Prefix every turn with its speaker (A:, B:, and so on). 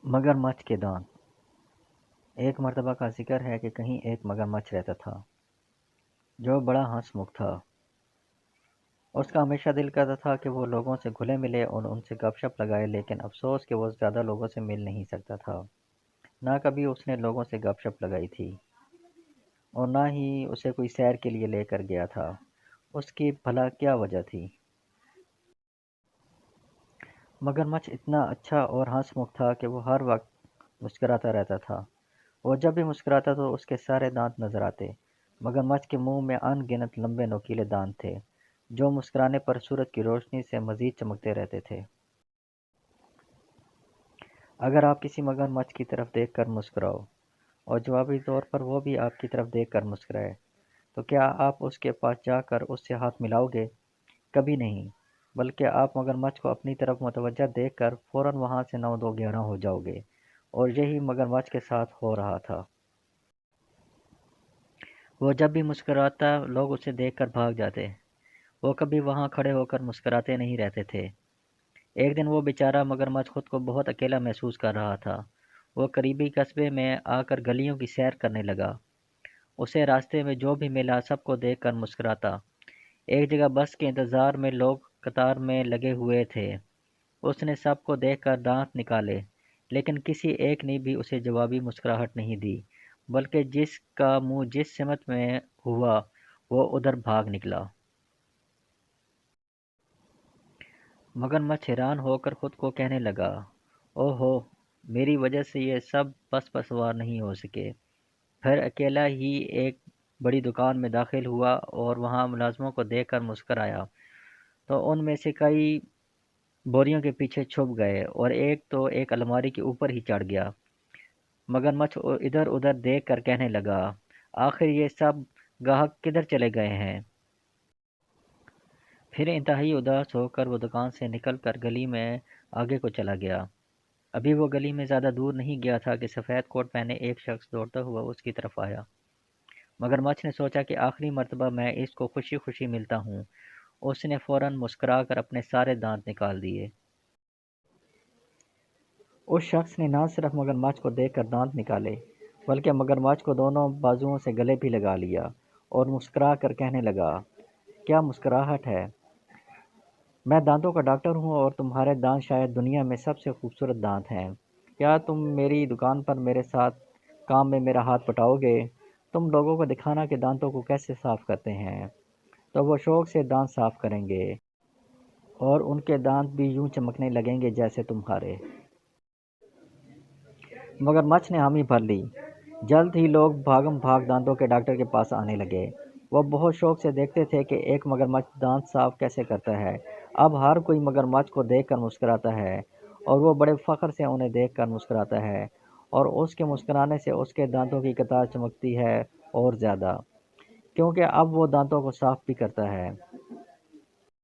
A: मगरमच्छ के दांत। एक मर्तबा का जिक्र है कि कहीं एक मगरमच्छ रहता था जो बड़ा हंसमुख था। उसका हमेशा दिल करता था कि वो लोगों से घुले मिले और उनसे गपशप लगाए, लेकिन अफसोस कि वो ज़्यादा लोगों से मिल नहीं सकता था। ना कभी उसने लोगों से गपशप लगाई थी और ना ही उसे कोई सैर के लिए लेकर गया था। उसकी भला क्या वजह थी? मगरमच्छ इतना अच्छा और हंसमुख था कि वो हर वक्त मुस्कुराता रहता था। वो जब भी मुस्कुराता तो उसके सारे दांत नजर आते। मगरमच्छ के मुंह में अनगिनत लंबे नुकीले दांत थे जो मुस्कुराने पर सूरज की रोशनी से मजीद चमकते रहते थे। अगर आप किसी मगरमच्छ की तरफ देखकर मुस्कुराओ और जवाबी तौर पर वो भी आपकी तरफ देखकर मुस्कुराए, तो क्या आप उसके पास जाकर उससे हाथ मिलाओगे? कभी नहीं, बल्कि आप मगरमच्छ को अपनी तरफ मुतवज्जा देखकर फौरन वहां से 9-2-11 हो जाओगे। और यही मगरमच्छ के साथ हो रहा था। वो जब भी मुस्कुराता लोग उसे देखकर भाग जाते। वो कभी वहां खड़े होकर मुस्कुराते नहीं रहते थे। एक दिन वो बेचारा मगरमच्छ खुद को बहुत अकेला महसूस कर रहा था। वो करीबी कस्बे में आकर गलियों की सैर करने लगा। उसे रास्ते में जो भी मिला सबको देखकर मुस्कुराता। एक जगह बस के इंतजार में लोग कतार में लगे हुए थे। उसने सबको देखकर दांत निकाले, लेकिन किसी एक ने भी उसे जवाबी मुस्कुराहट नहीं दी, बल्कि जिसका मुंह जिस सिमत में हुआ वो उधर भाग निकला। मगरमच्छ हैरान होकर खुद को कहने लगा, ओहो, मेरी वजह से ये सब बस पर सवार नहीं हो सके। फिर अकेला ही एक बड़ी दुकान में दाखिल हुआ और वहां मुलाजमों को देखकर मुस्कुराया तो उनमें से कई बोरियों के पीछे छुप गए और एक तो एक अलमारी के ऊपर ही चढ़ गया। मगरमच्छ इधर उधर देख कर कहने लगा, आखिर ये सब गाहक किधर चले गए हैं? फिर इंतहाई उदास होकर वो दुकान से निकल कर गली में आगे को चला गया। अभी वो गली में ज़्यादा दूर नहीं गया था कि सफ़ेद कोट पहने एक शख्स दौड़ता हुआ उसकी तरफ आया। मगरमच्छ ने सोचा कि आखिरी मर्तबा मैं इसको खुशी खुशी मिलता हूँ। उसने फौरन मुस्कुरा कर अपने सारे दांत निकाल दिए। उस शख्स ने ना सिर्फ मगरमच्छ को देखकर दांत निकाले, बल्कि मगरमच्छ को दोनों बाजुओं से गले भी लगा लिया और मुस्कुरा कर कहने लगा, क्या मुस्कुराहट है! मैं दांतों का डॉक्टर हूँ और तुम्हारे दांत शायद दुनिया में सबसे खूबसूरत दांत हैं। क्या तुम मेरी दुकान पर मेरे साथ काम में मेरा हाथ बटाओगे? तुम लोगों को दिखाना कि दांतों को कैसे साफ करते हैं। तो वो शौक से दांत साफ करेंगे और उनके दांत भी यूं चमकने लगेंगे जैसे तुम्हारे। मगरमच्छ ने हामी भर ली। जल्द ही लोग भागम भाग दांतों के डॉक्टर के पास आने लगे। वो बहुत शौक से देखते थे कि एक मगरमच्छ दांत साफ कैसे करता है। अब हर कोई मगरमच्छ को देखकर मुस्कुराता है और वो बड़े फख्र से उन्हें देखकर मुस्कुराता है और उसके मुस्कुराने से उसके दांतों की कतार चमकती है और ज़्यादा, क्योंकि अब वो दांतों को साफ भी करता है।